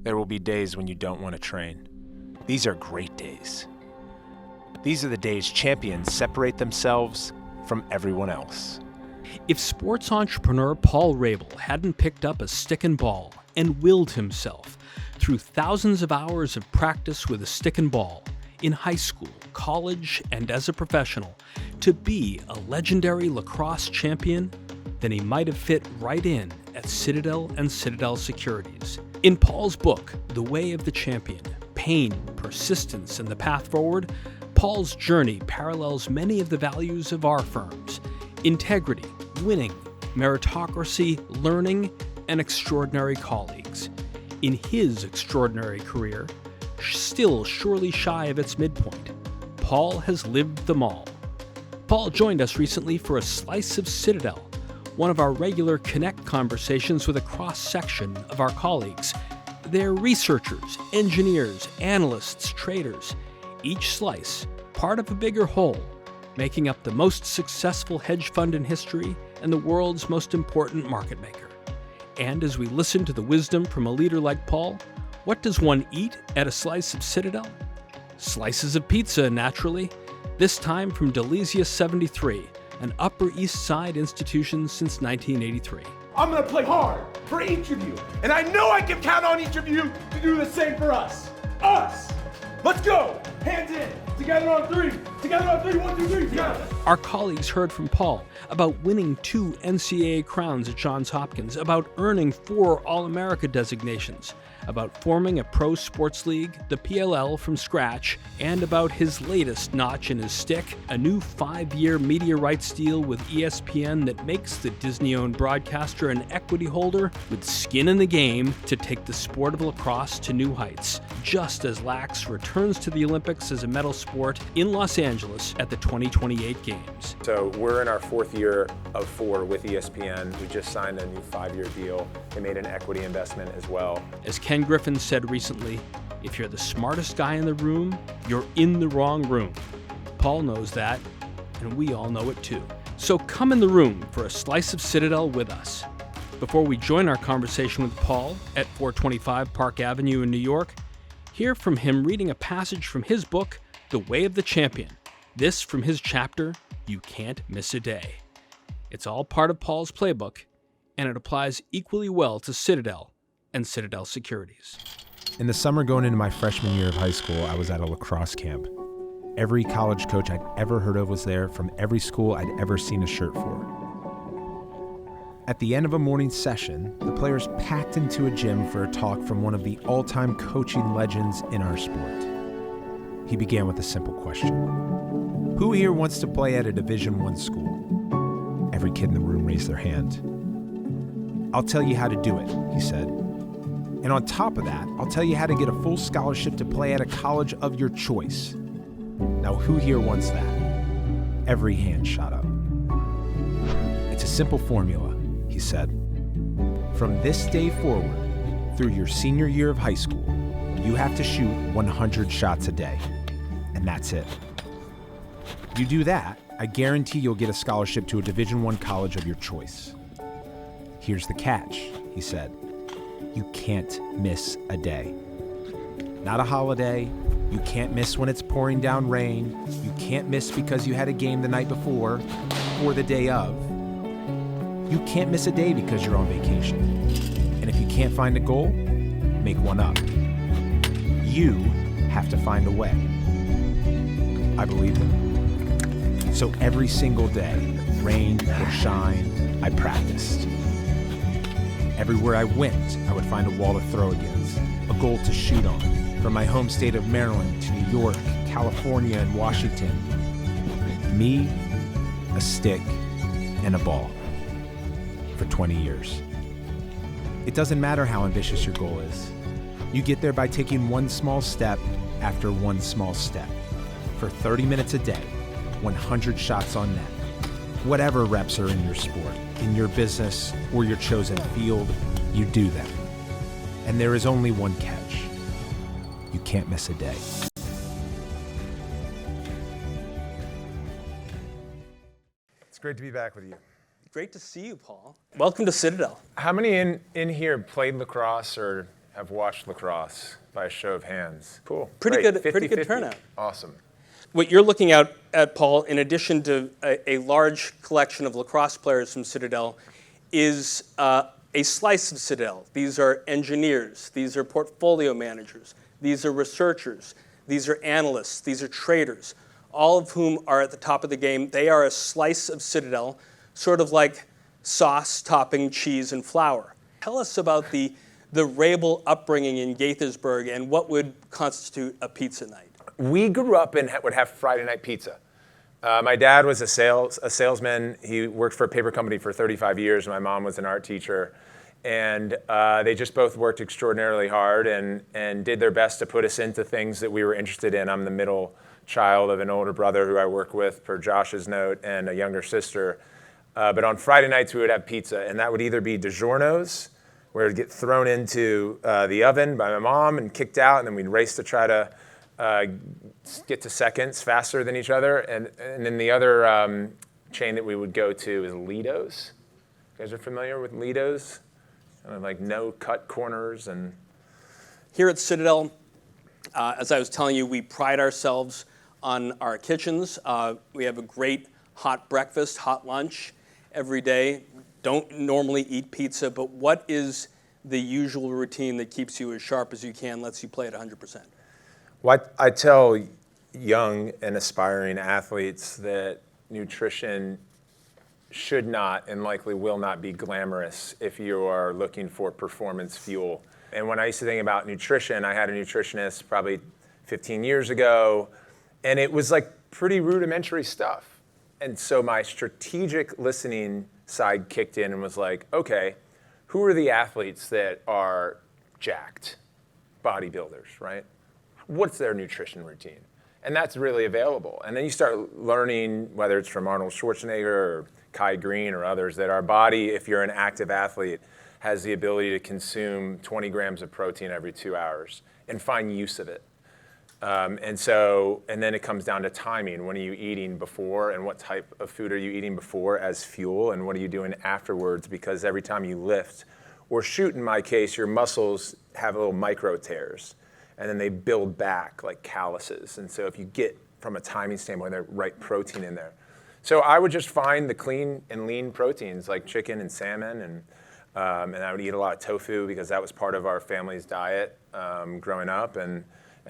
There will be days when you don't want to train. These are great days. These are the days champions separate themselves from everyone else. If sports entrepreneur Paul Rabil hadn't picked up a stick and ball and willed himself through thousands of hours of practice with a stick and ball in high school, college, and as a professional to be a legendary lacrosse champion, then he might have fit right in at Citadel and Citadel Securities. In Paul's book, The Way of the Champion, Pain, Persistence, and the Path Forward, Paul's journey parallels many of the values of our firms: integrity, winning, meritocracy, learning, and extraordinary colleagues. In his extraordinary career, still surely shy of its midpoint, Paul has lived them all. Paul joined us recently for a slice of Citadel, one of our regular Connect conversations with a cross-section of our colleagues. They're researchers, engineers, analysts, traders, each slice part of a bigger whole, making up the most successful hedge fund in history and the world's most important market maker. And as we listen to the wisdom from a leader like Paul, what does one eat at a slice of Citadel? Slices of pizza, naturally, this time from Delizia 73, an Upper East Side institution since 1983. I'm gonna play hard for each of you, and I know I can count on each of you to do the same for us. Us! Let's go! Hands in! Together on three! Together on three! 1, 2, 3, together! Our colleagues heard from Paul about winning 2 NCAA crowns at Johns Hopkins, about earning 4 All-America designations, about forming a pro sports league, the PLL, from scratch, and about his latest notch in his stick, a new 5-year media rights deal with ESPN that makes the Disney-owned broadcaster an equity holder with skin in the game to take the sport of lacrosse to new heights, just as Lax returns to the Olympics as a medal sport in Los Angeles at the 2028 Games. So we're in our 4th year of 4 with ESPN. We just signed a new 5-year deal. They made an equity investment as well. As Ken Griffin said recently, if you're the smartest guy in the room, you're in the wrong room. Paul knows that, and we all know it too. So come in the room for a slice of Citadel with us. Before we join our conversation with Paul at 425 Park Avenue in New York, hear from him reading a passage from his book, The Way of the Champion. This from his chapter, You Can't Miss a Day. It's all part of Paul's playbook, and it applies equally well to Citadel and Citadel Securities. In the summer going into my freshman year of high school, I was at a lacrosse camp. Every college coach I'd ever heard of was there, from every school I'd ever seen a shirt for. At the end of a morning session, the players packed into a gym for a talk from one of the all-time coaching legends in our sport. He began with a simple question. Who here wants to play at a Division I school? Every kid in the room raised their hand. I'll tell you how to do it, he said. And on top of that, I'll tell you how to get a full scholarship to play at a college of your choice. Now, who here wants that? Every hand shot up. It's a simple formula, he said. From this day forward, through your senior year of high school, you have to shoot 100 shots a day. And that's it. You do that, I guarantee you'll get a scholarship to a Division I college of your choice. Here's the catch, he said. You can't miss a day. Not a holiday. You can't miss when it's pouring down rain. You can't miss because you had a game the night before or the day of. You can't miss a day because you're on vacation. And if you can't find a goal, make one up. You have to find a way. I believe them. So every single day, rain or shine, I practiced. Everywhere I went, I would find a wall to throw against, a goal to shoot on, from my home state of Maryland to New York, California, and Washington. Me, a stick, and a ball. For 20 years. It doesn't matter how ambitious your goal is. You get there by taking one small step after one small step. For 30 minutes a day, 100 shots on net. Whatever reps are in your sport, in your business, or your chosen field, you do them. And there is only one catch. You can't miss a day. It's great to be back with you. Great to see you, Paul. Welcome to Citadel. How many in here played lacrosse or have watched lacrosse by a show of hands? Cool. Pretty Great. good 50-50. Turnout. Awesome. What you're looking at, Paul, in addition to a large collection of lacrosse players from Citadel, is a slice of Citadel. These are engineers. These are portfolio managers. These are researchers. These are analysts. These are traders, all of whom are at the top of the game. They are a slice of Citadel, sort of like sauce topping cheese and flour. Tell us about the Rabil upbringing in Gaithersburg and what would constitute a pizza night. We grew up and would have Friday night pizza. My dad was a salesman. He worked for a paper company for 35 years. My mom was an art teacher. And they just both worked extraordinarily hard and did their best to put us into things that we were interested in. I'm the middle child of an older brother who I work with per Josh's note and a younger sister. But on Friday nights, we would have pizza. And that would either be DiGiorno's, where it would get thrown into the oven by my mom and kicked out. And then we'd race to try to get to seconds faster than each other. And then the other chain that we would go to is Lido's. You guys are familiar with Lido's? Kind of like no cut corners. And here at Citadel, as I was telling you, we pride ourselves on our kitchens. We have a great hot breakfast, hot lunch every day. Don't normally eat pizza, but what is the usual routine that keeps you as sharp as you can, lets you play at 100%? Well, I tell young and aspiring athletes that nutrition should not and likely will not be glamorous if you are looking for performance fuel. And when I used to think about nutrition, I had a nutritionist probably 15 years ago, and it was like pretty rudimentary stuff. And so my strategic listening side kicked in and was like, okay, who are the athletes that are jacked? Bodybuilders, right? What's their nutrition routine? And that's really available. And then you start learning, whether it's from Arnold Schwarzenegger or Kai Green or others, that our body, if you're an active athlete, has the ability to consume 20 grams of protein every 2 hours and find use of it. And then it comes down to timing. When are you eating before, and what type of food are you eating before as fuel, and what are you doing afterwards? Because every time you lift or shoot, in my case, your muscles have little micro tears, and then they build back like calluses. And so if you get, from a timing standpoint, the right protein in there. So I would just find the clean and lean proteins like chicken and salmon, and I would eat a lot of tofu because that was part of our family's diet growing up. And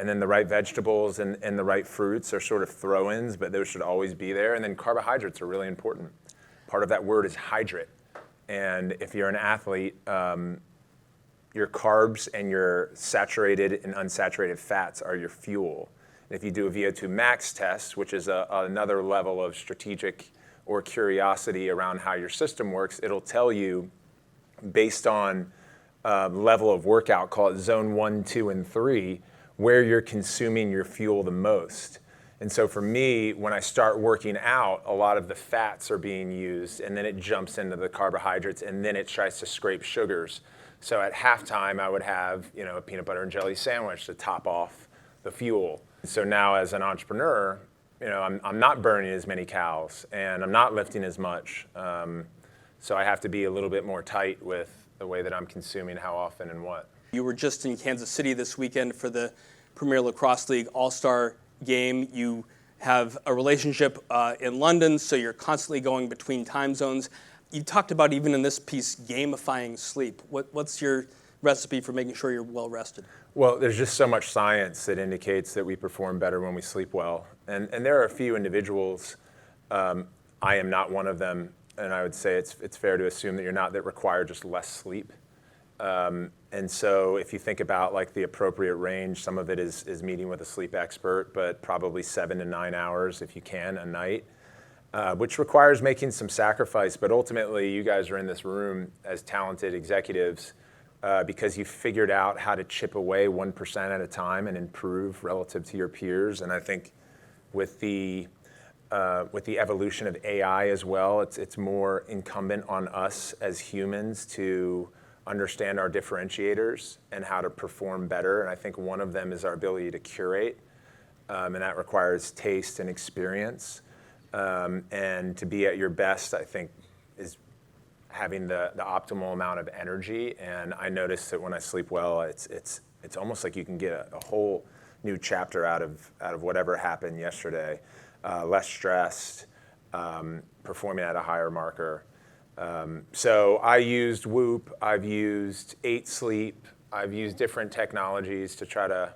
then the right vegetables and the right fruits are sort of throw-ins, but those should always be there. And then carbohydrates are really important. Part of that word is hydrate. And if you're an athlete, your carbs and your saturated and unsaturated fats are your fuel. And if you do a VO2 max test, which is another level of strategic or curiosity around how your system works, it'll tell you based on level of workout, call it zone 1, 2, and 3, where you're consuming your fuel the most. And so for me, when I start working out, a lot of the fats are being used, and then it jumps into the carbohydrates, and then it tries to scrape sugars. So at halftime, I would have, a peanut butter and jelly sandwich to top off the fuel. So now as an entrepreneur, I'm not burning as many calories, and I'm not lifting as much. So I have to be a little bit more tight with the way that I'm consuming, how often and what. You were just in Kansas City this weekend for the Premier Lacrosse League All-Star game. You have a relationship in London, so you're constantly going between time zones. You talked about, even in this piece, gamifying sleep. What's your recipe for making sure you're well rested? Well, there's just so much science that indicates that we perform better when we sleep well. And there are a few individuals, I am not one of them, and I would say it's fair to assume that you're not, that require just less sleep. And so if you think about like the appropriate range, some of it is meeting with a sleep expert, but probably 7 to 9 hours if you can a night, which requires making some sacrifice. But ultimately, you guys are in this room as talented executives because you figured out how to chip away 1% at a time and improve relative to your peers. And I think with the evolution of AI as well, it's more incumbent on us as humans to understand our differentiators and how to perform better. And I think one of them is our ability to curate, and that requires taste and experience. And to be at your best, I think, having the optimal amount of energy. And I noticed that when I sleep well, it's almost like you can get a whole new chapter out of whatever happened yesterday. Less stressed, performing at a higher marker. So I used Whoop, I've used 8 Sleep, I've used different technologies to try to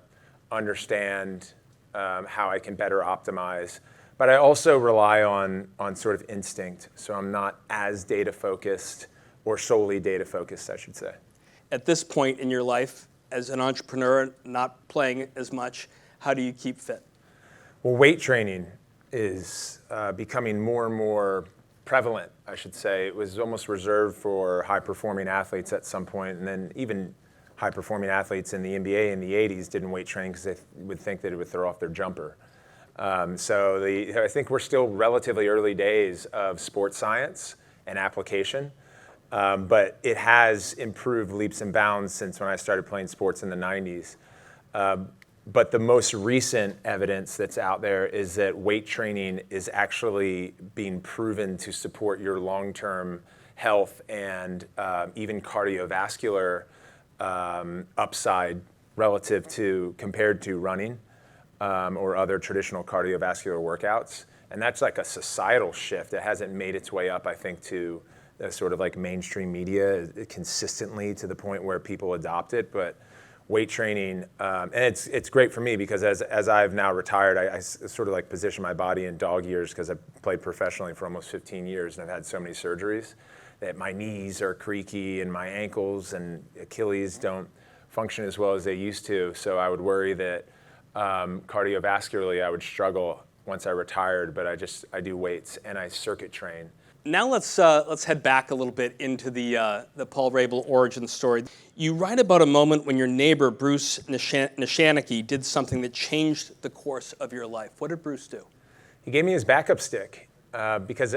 understand how I can better optimize. But I also rely on sort of instinct, so I'm not as data focused or solely data focused, I should say. At this point in your life, as an entrepreneur, not playing as much, how do you keep fit? Well, weight training is becoming more and more prevalent, I should say. It was almost reserved for high-performing athletes at some point, and then even high-performing athletes in the NBA in the 80s didn't weight train because they would think that it would throw off their jumper. So I think we're still relatively early days of sports science and application, but it has improved leaps and bounds since when I started playing sports in the 90s. But the most recent evidence that's out there is that weight training is actually being proven to support your long-term health and even cardiovascular upside relative to compared to running. Or other traditional cardiovascular workouts. And that's like a societal shift that hasn't made its way up, I think, to the sort of like mainstream media consistently to the point where people adopt it. But weight training, and it's great for me because as I've now retired, I sort of like position my body in dog years because I've played professionally for almost 15 years and I've had so many surgeries that my knees are creaky and my ankles and Achilles don't function as well as they used to. So I would worry that cardiovascularly, I would struggle once I retired, but I do weights and I circuit train. Now let's head back a little bit into the Paul Rabil origin story. You write about a moment when your neighbor Bruce Nishanicki did something that changed the course of your life. What did Bruce do? He gave me his backup stick because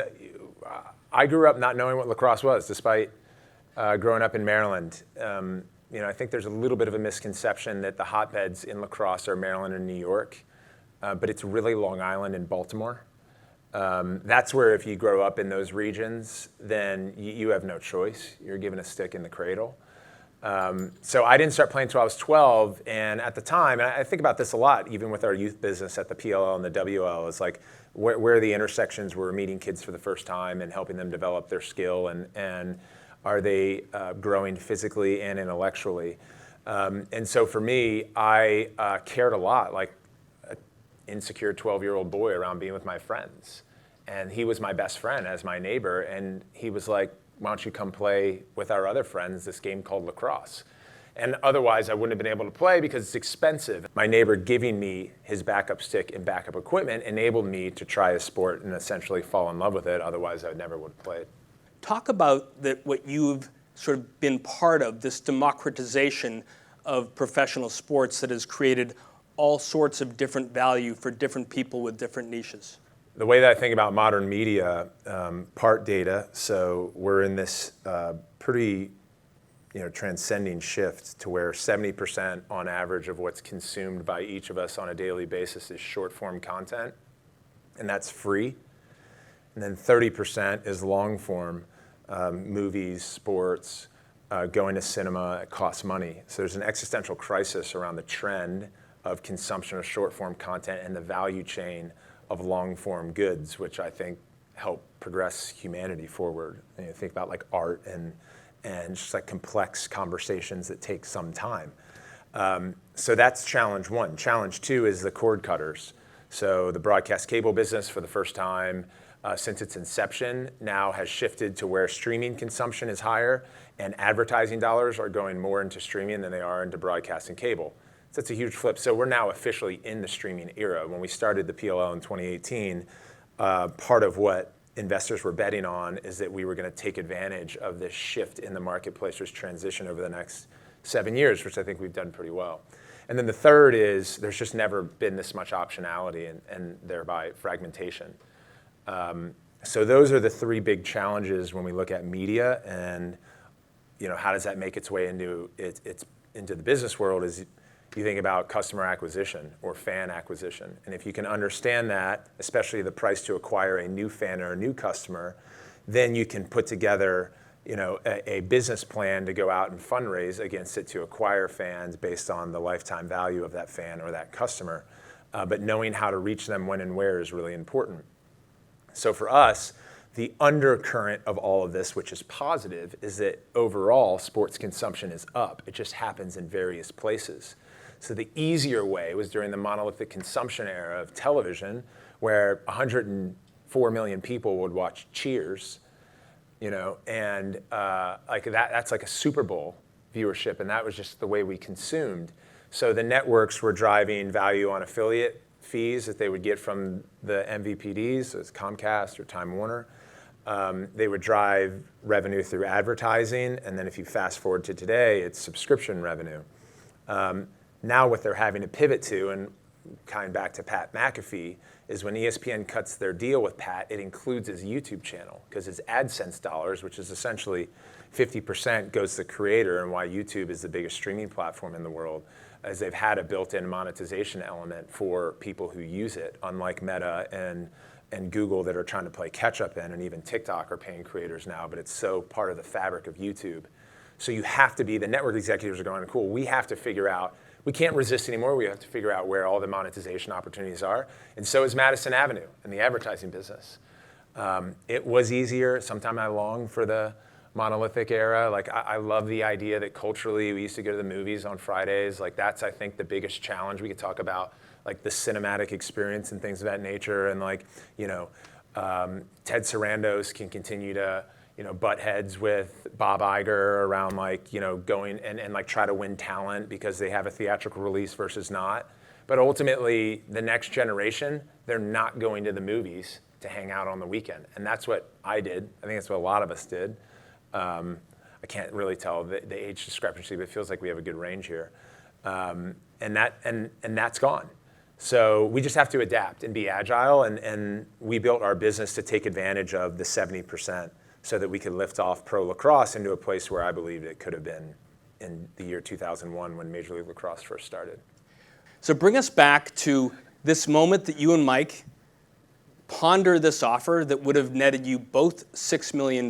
I grew up not knowing what lacrosse was, despite growing up in Maryland. I think there's a little bit of a misconception that the hotbeds in lacrosse are Maryland and New York, but it's really Long Island and Baltimore. That's where if you grow up in those regions, then you have no choice. You're given a stick in the cradle. So I didn't start playing until I was 12, and at the time, and I think about this a lot, even with our youth business at the PLL and the WL, it's like where are the intersections where we're meeting kids for the first time and helping them develop their skill and are they growing physically and intellectually? And so for me, I cared a lot, like an insecure 12-year-old boy around being with my friends. And he was my best friend as my neighbor. And he was like, why don't you come play with our other friends this game called lacrosse? And otherwise, I wouldn't have been able to play because it's expensive. My neighbor giving me his backup stick and backup equipment enabled me to try a sport and essentially fall in love with it. Otherwise, I never would have played. Talk about what you've sort of been part of, this democratization of professional sports that has created all sorts of different value for different people with different niches. The way that I think about modern media, part data, so we're in this pretty transcending shift to where 70% on average of what's consumed by each of us on a daily basis is short form content, and that's free. And then 30% is long form. Movies, sports, going to cinema, it costs money. So there's an existential crisis around the trend of consumption of short-form content and the value chain of long-form goods, which I think help progress humanity forward. And you think about like art and just like complex conversations that take some time. So that's challenge one. Challenge two is the cord cutters. So the broadcast cable business for the first time since its inception now has shifted to where streaming consumption is higher and advertising dollars are going more into streaming than they are into broadcast and cable. So that's a huge flip. So we're now officially in the streaming era. When we started the PLL in 2018, part of what investors were betting on is that we were going to take advantage of this shift in the marketplace, this transition over the next 7 years, which I think we've done pretty well. And then the third is there's just never been this much optionality and thereby fragmentation. So those are the three big challenges when we look at media, and how does that make its way into the business world? Is you think about customer acquisition or fan acquisition, and if you can understand that, especially the price to acquire a new fan or a new customer, then you can put together a business plan to go out and fundraise against it to acquire fans based on the lifetime value of that fan or that customer. But knowing how to reach them when and where is really important. So for us, the undercurrent of all of this, which is positive, is that overall sports consumption is up. It just happens in various places. So the easier way was during the monolithic consumption era of television, where 104 million people would watch Cheers, and like that's like a Super Bowl viewership, and that was just the way we consumed. So the networks were driving value on affiliate fees that they would get from the MVPDs, so it's Comcast or Time Warner. They would drive revenue through advertising, and then if you fast forward to today, it's subscription revenue. Now what they're having to pivot to, and kind of back to Pat McAfee, is when ESPN cuts their deal with Pat, it includes his YouTube channel, because his AdSense dollars, which is essentially 50%, goes to the creator, and why YouTube is the biggest streaming platform in the world, as they've had a built-in monetization element for people who use it, unlike Meta and Google that are trying to play catch-up in, and even TikTok are paying creators now, but it's so part of the fabric of YouTube. So you have to be, the network executives are going, cool, we have to figure out, we can't resist anymore, we have to figure out where all the monetization opportunities are, and so is Madison Avenue and the advertising business. It was easier, sometime I long for the monolithic era. Like I love the idea that culturally we used to go to the movies on Fridays. Like that's, I think, the biggest challenge. We could talk about like the cinematic experience and things of that nature. And like, Ted Sarandos can continue to, butt heads with Bob Iger around like, going and like try to win talent because they have a theatrical release versus not. But ultimately the next generation, they're not going to the movies to hang out on the weekend. And that's what I did. I think that's what a lot of us did. I can't really tell the age discrepancy, but it feels like we have a good range here. And that's gone. So we just have to adapt and be agile, and we built our business to take advantage of the 70% so that we could lift off pro lacrosse into a place where I believed it could have been in the year 2001 when Major League Lacrosse first started. So bring us back to this moment that you and Mike ponder this offer that would have netted you both $6 million,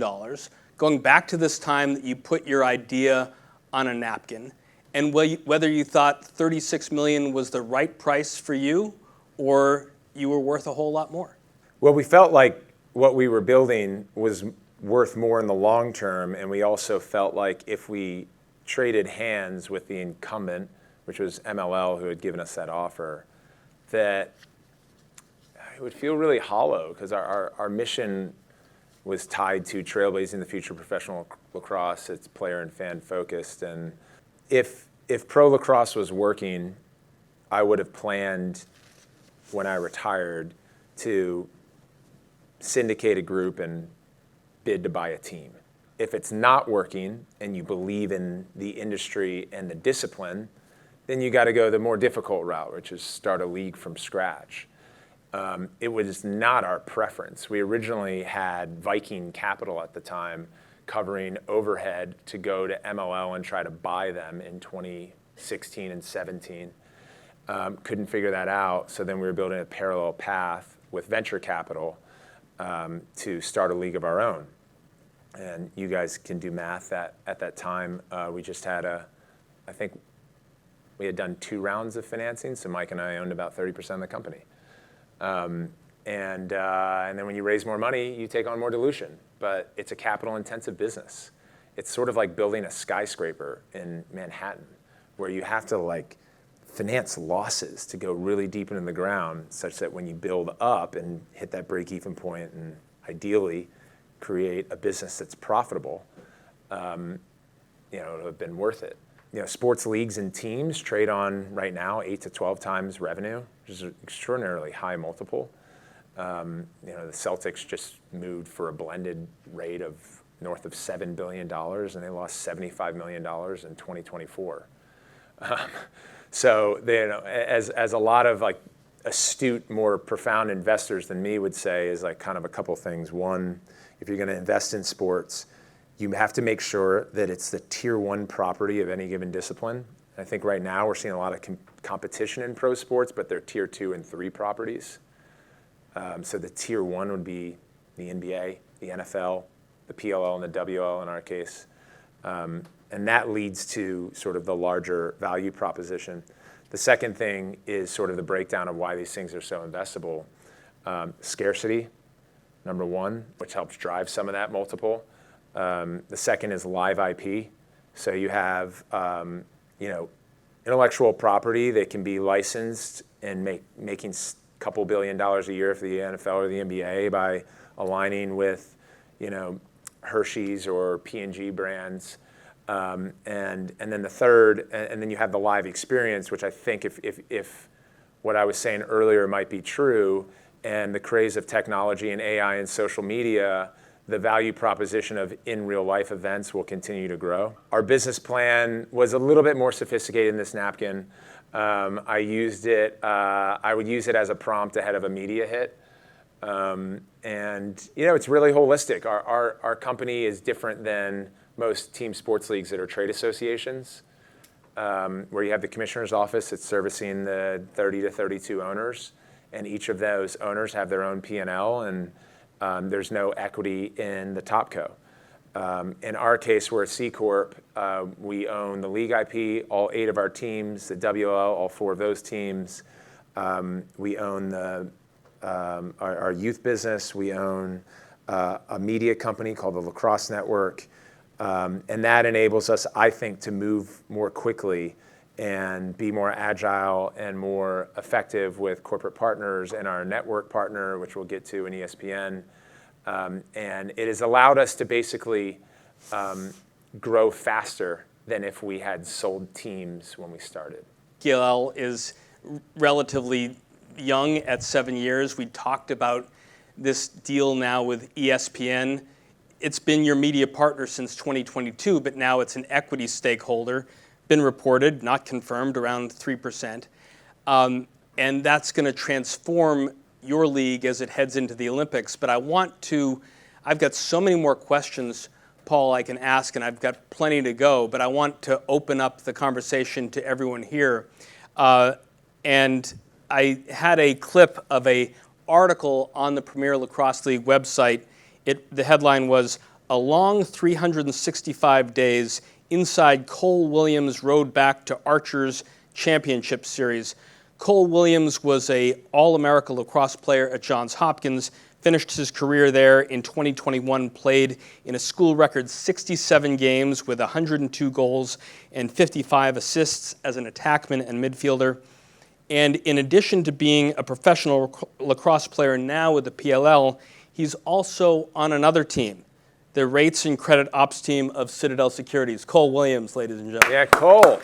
going back to this time that you put your idea on a napkin, and whether you thought $36 million was the right price for you or you were worth a whole lot more. Well, we felt like what we were building was worth more in the long term, and we also felt like if we traded hands with the incumbent, which was MLL who had given us that offer, that it would feel really hollow because our mission was tied to trailblazing the future of professional lacrosse. It's player and fan focused. And if pro lacrosse was working, I would have planned when I retired to syndicate a group and bid to buy a team. If it's not working and you believe in the industry and the discipline, then you got to go the more difficult route, which is start a league from scratch. It was not our preference. We originally had Viking Capital at the time covering overhead to go to MLL and try to buy them in 2016 and 17. Couldn't figure that out, so then we were building a parallel path with venture capital to start a league of our own. And you guys can do math that at that time, we just had I think we had done 2 rounds of financing, so Mike and I owned about 30% of the company. And then when you raise more money, you take on more dilution. But it's a capital-intensive business. It's sort of like building a skyscraper in Manhattan, where you have to like finance losses to go really deep into the ground, such that when you build up and hit that break-even point, and ideally create a business that's profitable, it'll have been worth it. Sports leagues and teams trade on right now 8 to 12 times revenue, which is an extraordinarily high multiple. The Celtics just moved for a blended rate of north of $7 billion, and they lost $75 million in 2024. So as a lot of like astute, more profound investors than me would say, is like kind of a couple things. One, if you're going to invest in sports, you have to make sure that it's the tier 1 property of any given discipline. I think right now we're seeing a lot of competition in pro sports, but they're tier 2 and 3 properties. So the tier 1 would be the NBA, the NFL, the the PLL and the WL in our case. And that leads to sort of the larger value proposition. The second thing is sort of the breakdown of why these things are so investable. Scarcity, number one, which helps drive some of that multiple. The second is live IP. So you have, intellectual property that can be licensed and making a couple $2 billion a year for the NFL or the NBA by aligning with, Hershey's or P&G brands. And then the third, and then you have the live experience, which I think if what I was saying earlier might be true, and the craze of technology and AI and social media, the value proposition of in real life events will continue to grow. Our business plan was a little bit more sophisticated in this napkin. I used it, I would use it as a prompt ahead of a media hit. It's really holistic. Our company is different than most team sports leagues that are trade associations, where you have the commissioner's office that's servicing the 30 to 32 owners, and each of those owners have their own P&L, and there's no equity in the top co. In our case, we're a C Corp. We own the league IP, all 8 of our teams, the WL, all 4 of those teams. We own our youth business. We own a media company called the Lacrosse Network. And that enables us, I think, to move more quickly and be more agile and more effective with corporate partners and our network partner, which we'll get to in ESPN. And it has allowed us to basically grow faster than if we had sold teams when we started. PLL is relatively young at 7 years. We talked about this deal now with ESPN. It's been your media partner since 2022, but now it's an equity stakeholder. Been reported, not confirmed, around 3%. And that's going to transform your league as it heads into the Olympics. But I've got so many more questions, Paul, I can ask, and I've got plenty to go, but I want to open up the conversation to everyone here. And I had a clip of an article on the Premier Lacrosse League website. The headline was, "A long 365 days inside Cole Williams' road back to Archer's championship series." Cole Williams was an All-America lacrosse player at Johns Hopkins, finished his career there in 2021, played in a school record 67 games with 102 goals and 55 assists as an attackman and midfielder. And in addition to being a professional lacrosse player now with the PLL, he's also on another team, the rates and credit ops team of Citadel Securities. Cole Williams, ladies and gentlemen. Yeah, Cole.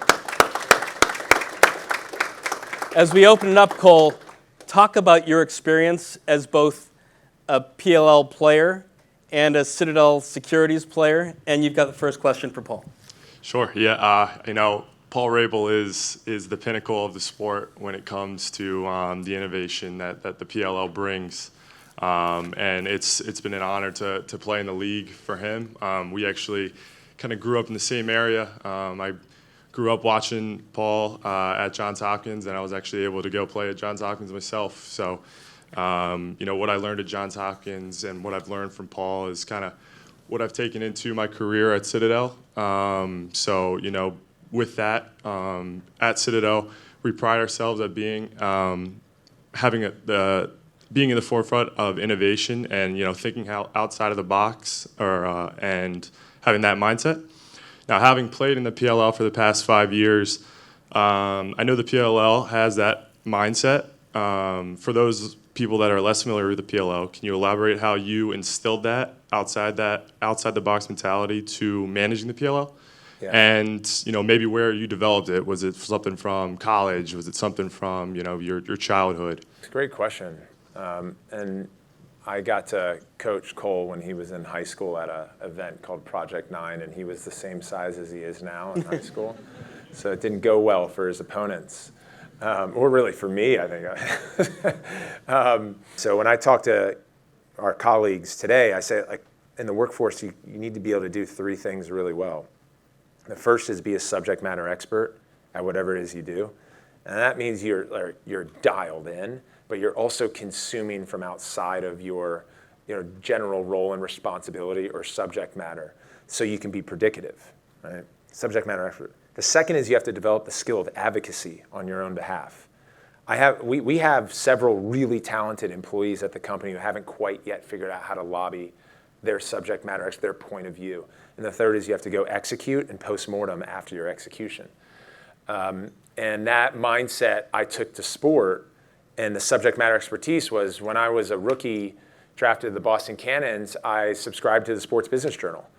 As we open it up, Cole, talk about your experience as both a PLL player and a Citadel Securities player, and you've got the first question for Paul. Sure. Yeah. Paul Rabil is the pinnacle of the sport when it comes to the innovation that the PLL brings. And it's been an honor to play in the league for him. We actually kind of grew up in the same area. I grew up watching Paul at Johns Hopkins, and I was actually able to go play at Johns Hopkins myself. So, what I learned at Johns Hopkins and what I've learned from Paul is kind of what I've taken into my career at Citadel. With that, at Citadel, we pride ourselves at being being in the forefront of innovation and thinking outside of the box and having that mindset. Now, having played in the PLL for the past 5 years, I know the PLL has that mindset. For those people that are less familiar with the PLL, can you elaborate how you instilled that outside the box mentality to managing the PLL? Yeah. And maybe where you developed it. Was it something from college? Was it something from your childhood? It's a great question. And I got to coach Cole when he was in high school at an event called Project 9, and he was the same size as he is now in high school. So it didn't go well for his opponents, or really for me, I think. So when I talk to our colleagues today, I say, like, in the workforce, you need to be able to do 3 things really well. The first is be a subject matter expert at whatever it is you do. And that means you're dialed in, but you're also consuming from outside of your general role and responsibility or subject matter, so you can be predicative, right? Subject matter expert. The second is you have to develop the skill of advocacy on your own behalf. We have several really talented employees at the company who haven't quite yet figured out how to lobby their subject matter expert, their point of view. And the third is you have to go execute and post-mortem after your execution. And that mindset I took to sport, and the subject matter expertise was when I was a rookie drafted the Boston Cannons, I subscribed to the Sports Business Journal.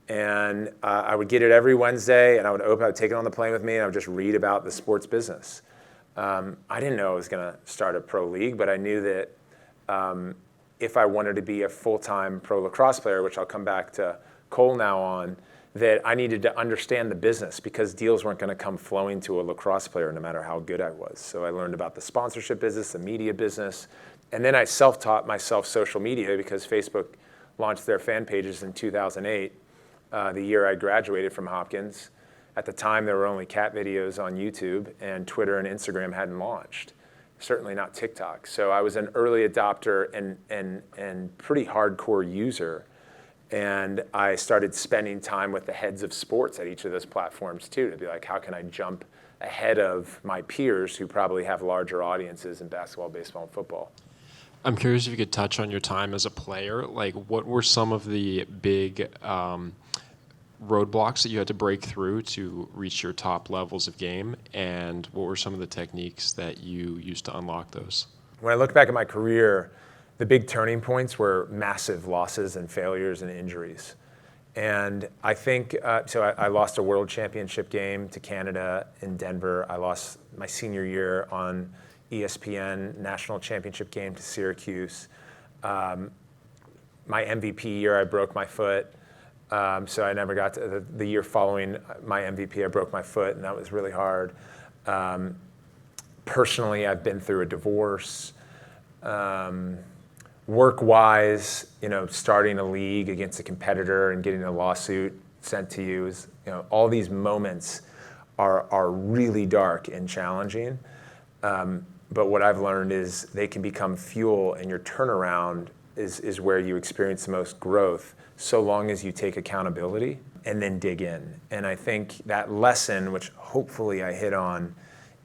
And I would get it every Wednesday, and I would take it on the plane with me, and I would just read about the sports business. I didn't know I was going to start a pro league, but I knew that if I wanted to be a full-time pro lacrosse player, which I'll come back to Cole now on, that I needed to understand the business because deals weren't going to come flowing to a lacrosse player no matter how good I was. So I learned about the sponsorship business, the media business, and then I self-taught myself social media because Facebook launched their fan pages in 2008, the year I graduated from Hopkins. At the time, there were only cat videos on YouTube, and Twitter and Instagram hadn't launched. Certainly not TikTok. So I was an early adopter and pretty hardcore user. And I started spending time with the heads of sports at each of those platforms too, to be like, how can I jump ahead of my peers who probably have larger audiences in basketball, baseball, and football? I'm curious if you could touch on your time as a player. Like, what were some of the big roadblocks that you had to break through to reach your top levels of game, and what were some of the techniques that you used to unlock those? When I look back at my career, the big turning points were massive losses and failures and injuries. And I think, I lost a world championship game to Canada in Denver. I lost my senior year on ESPN national championship game to Syracuse. My MVP year, I broke my foot. So I never got to the year following my MVP, I broke my foot, and that was really hard. Personally, I've been through a divorce. Work-wise, starting a league against a competitor and getting a lawsuit sent to you is, all these moments are really dark and challenging. But what I've learned is they can become fuel, and your turnaround is where you experience the most growth, so long as you take accountability and then dig in. And I think that lesson, which hopefully I hit on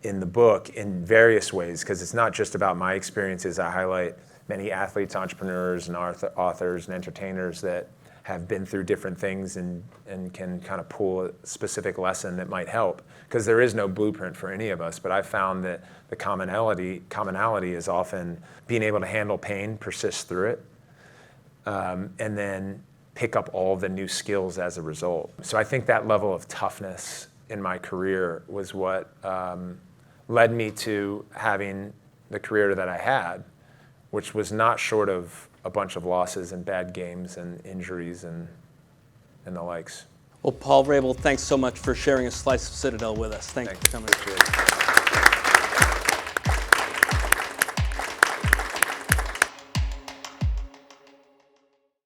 in the book in various ways, because it's not just about my experiences. I highlight many athletes, entrepreneurs, and authors and entertainers that have been through different things and can kind of pull a specific lesson that might help. Because there is no blueprint for any of us, but I've found that the commonality is often being able to handle pain, persist through it, and then pick up all the new skills as a result. So I think that level of toughness in my career was what led me to having the career that I had, which was not short of a bunch of losses and bad games and injuries and the likes. Well, Paul Rabil, thanks so much for sharing a slice of Citadel with us. Thanks for coming. Appreciate it.